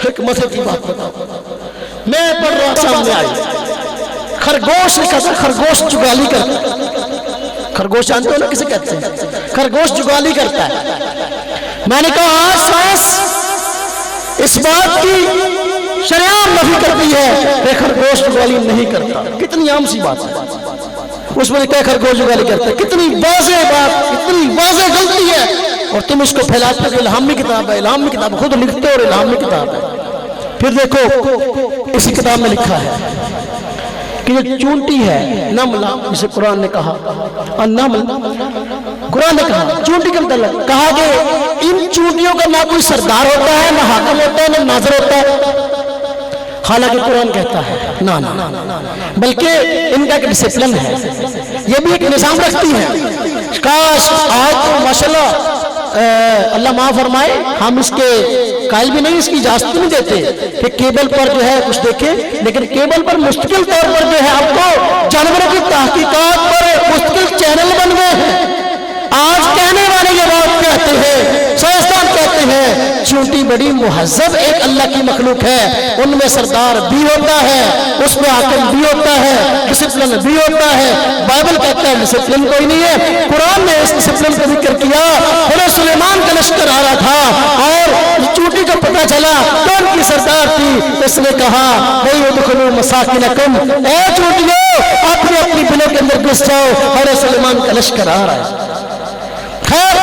ایک مزے کی بات بتاؤ، میں پڑھ رہا سامنے آئی، خرگوش لکھا تھا، خرگوش جگالی کرتا ہے، خرگوش جانتے ہو نا کسے کہتے ہیں؟ خرگوش جگالی کرتا ہے۔ میں نے کہا آج سائنس اس بات کی شریعت نفی کرتی ہے کہ خرگوش جگالی نہیں کرتا۔ کتنی عام سی بات ہے، اس میں نے کہا خرگوش جگالی کرتا ہے، کتنی واضح بات، کتنی واضح غلطی ہے، اور تم اس کو پھیلاتے ہو کہ الہامی کتاب ہے، الہامی کتاب، خود لکھتے ہو اور الہامی کتاب ہے۔ پھر دیکھو اسی کتاب میں لکھا ہے کہ یہ چونٹی ہے نملہ، جسے قرآن نے کہا النمل، قرآن نے کہا چونٹی کا مطلب، کہا کہ ان چونٹیوں کا نہ کوئی سردار ہوتا ہے، نہ حاکم ہوتا ہے، نہ ناظر ہوتا ہے۔ حالانکہ قرآن کہتا ہے نا نا، بلکہ ان کا ایک ڈسپلن ہے، یہ بھی ایک نظام رکھتی ہے۔ کاش آج تو ماشاءاللہ اللہ معاف فرمائے ہم اس کے قائل بھی نہیں، اس کی اجازت نہیں دیتے کہ کیبل پر جو ہے کچھ دیکھیں، لیکن کیبل پر مستقل طور پر جو ہے آپ کو جانوروں کی تحقیقات پر مستقل چینل بن گئے ہیں۔ آج کہنے والے یہ بات کہتے ہیں، سائنسدان کہتے ہیں چونٹی بڑی مہذب ایک اللہ کی مخلوق ہے، ان میں سردار بھی ہوتا ہے، اس میں حاکم بھی ہوتا ہے، ڈسپلن بھی ہوتا ہے۔ بائبل کہتا ہے ڈسپلن کوئی نہیں ہے۔ قرآن نے اس ڈسپلن کا ذکر کیا، حضرت سلیمان کا لشکر آ رہا تھا اور چونٹی کو پتہ چلا کون کی سردار تھی، اس نے کہا نہیں ادخلوا مساکنکم، اے چونٹیوں اپنی اپنی بلوں کے اندر گھس جاؤ، حضرت سلیمان کا لشکر آ رہا ہے۔ خیر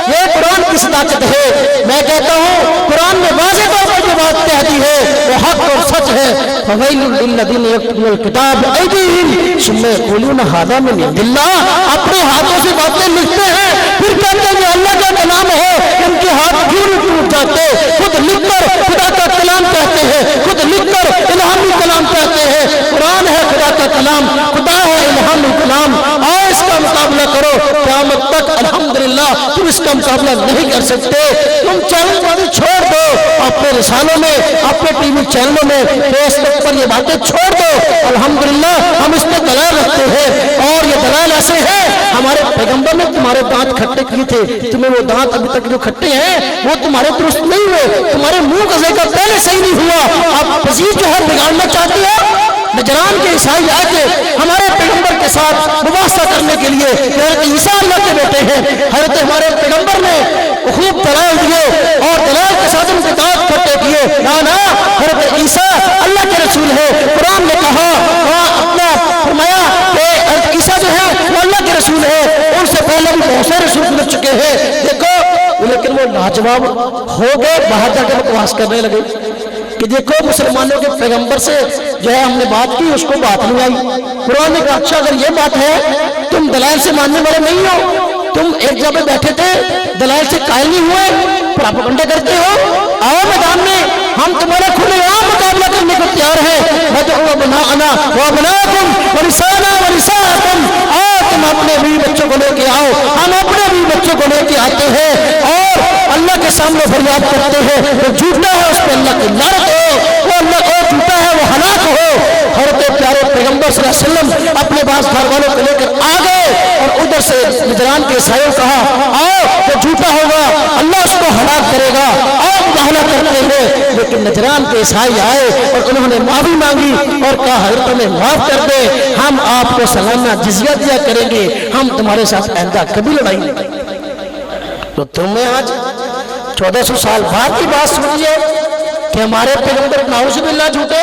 یہ قرآن کی صداقت ہے، میں کہتا ہوں قرآن نے واضح طور پر جو بات کہہ دی ہے وہ حق اور سچ ہے۔ فَوَيْلٌ لِّلَّذِينَ يَكْتُبُونَ الْكِتَابَ بِأَيْدِيهِمْ ثُمَّ يَقُولُونَ هَٰذَا مِنْ عِندِ اللَّهِ، اپنے ہاتھوں سے باتیں لکھتے ہیں پھر کہتے ہیں کہ اللہ کا کلام ہے، ان کے ہاتھ کیوں نہیں ٹوٹ جاتے؟ خود لکھ کر خدا کا کلام کہتے ہیں، خود لکھ کر الہامی کلام کہتے ہیں۔ قرآن ہے خدا کا کلام، خدا ہے الہامی کلام، آؤ اس کا مقابلہ کرو، قیامت تک الحمدللہ تم اس کا مقابلہ نہیں کر سکتے۔ تم چینل بازی چھوڑ دو، اپنے رسالوں میں، اپنے ٹی وی چینلوں میں، فیس بک پر یہ باتیں چھوڑ دو۔ الحمدللہ ہم اس میں دلائل رکھتے ہیں، اور یہ دلائل ایسے ہیں ہمارے پیغمبر نے تمہارے دانت کھٹے کیے تھے، تمہیں وہ دانت ابھی تک جو کھٹے ہیں وہ تمہارے درست نہیں ہوئے، تمہارے منہ کا ذائقہ پہلے صحیح نہیں ہوا، اب مزید جو ہے بگاڑنا چاہتے ہو۔ نجران کے عیسائی آ کے ہمارے پیغمبر کے ساتھ مباحثہ کرنے کے لیے، حضرت عیسیٰ اللہ کے بیٹے ہیں، حضرت ہمارے پیغمبر نے خوب دلائل دیے اور دلائل کے ساتھ ان کے دانت کھٹے کیے۔ نا حضرت عیسیٰ اللہ کے رسول ہے، قرآن نے کہا اپنا فرمایا کہ حضرت عیسیٰ جو ہے وہ اللہ کے رسول ہے، ان سے پہلے بھی بہت سے رسول گزر چکے ہیں۔ دیکھو لیکن وہ لاجواب ہو گئے، باہر جا کے بکواس کرنے لگے کہ دیکھو مسلمانوں کے پیغمبر سے جو ہے ہم نے بات کی، اس کو بات نہیں آئی۔ قرآن نے کہا اچھا اگر یہ بات ہے تم دلائل سے ماننے والے نہیں ہو، تم ایک جگہ بیٹھے تھے دلائل سے قائل نہیں ہوئے، پراپیگنڈا کرتے ہو، آؤ میدان میں ہم تمہارا کھلے عام مقابلہ کرنے کو تیار ہیں۔ وَدْعُوا أَبْنَاءَنَا وَأَبْنَاءَكُمْ وَنِسَاءَنَا وَنِسَاءَكُمْ، آؤ تم اپنے بھی بچوں کو لے کے آؤ، ہم اپنے بھی بچوں کو لے کے آتے ہیں اور اللہ کے سامنے فریاد کرتے ہیں۔ وہ جھوٹا ہے اس پہ اللہ کی لعنت ہو، وہ اللہ کو جھوٹا ہے وہ ہلاک ہو۔ حضرت پیارے پیغمبر صلی اللہ علیہ وسلم اپنے بعض گھر والوں کو لے کر آ گئے اور ادھر سے نجران کے عیسائیوں کہا آؤ وہ جھوٹا ہوگا اللہ اس کو ہلاک کرے گا، آؤ مباہلہ کرتے ہیں۔ لیکن نجران کے عیسائی آئے اور انہوں نے معافی مانگی اور کہا حضرت ہمیں معاف کر دے، ہم آپ کو سالانہ جزیہ دیا کریں گے، ہم تمہارے ساتھ آئندہ کبھی لڑائی نہیں کریں گے۔ تو تمہیں آج 1400 سال بعد کی بات سنیے کہ ہمارے پیغمبر نعوذ باللہ جھوٹے،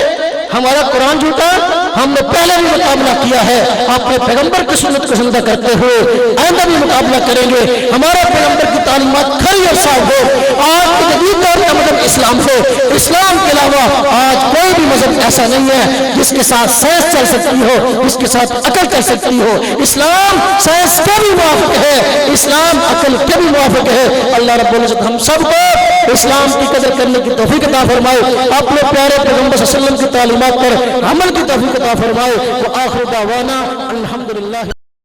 ہمارا قرآن جھوٹا، ہم نے پہلے بھی مقابلہ کیا ہے اپنے پیغمبر کی سنت کو زندہ کرتے ہوئے، آئندہ بھی مقابلہ کریں گے۔ ہمارے پیغمبر کی تعلیمات کھری اور صاف ہو، آج کی جدید دور کا مذہب اسلام ہو، اسلام کے علاوہ آج کوئی بھی مذہب ایسا نہیں ہے جس کے ساتھ سائنس چل سکتی ہو، جس کے ساتھ عقل چل سکتی ہو۔ اسلام سائنس کے بھی موافق ہے، اسلام عقل کے بھی موافق ہے۔ اللہ رب العزت ہم سب کو اسلام کی قدر کرنے کی توفیق عطا فرمائے، اپنے پیارے پیغمبر صلی اللہ علیہ وسلم کی تعلیمات پر عمل کی توفیق عطا فرمائے۔ وآخر دعوانا الحمدللہ۔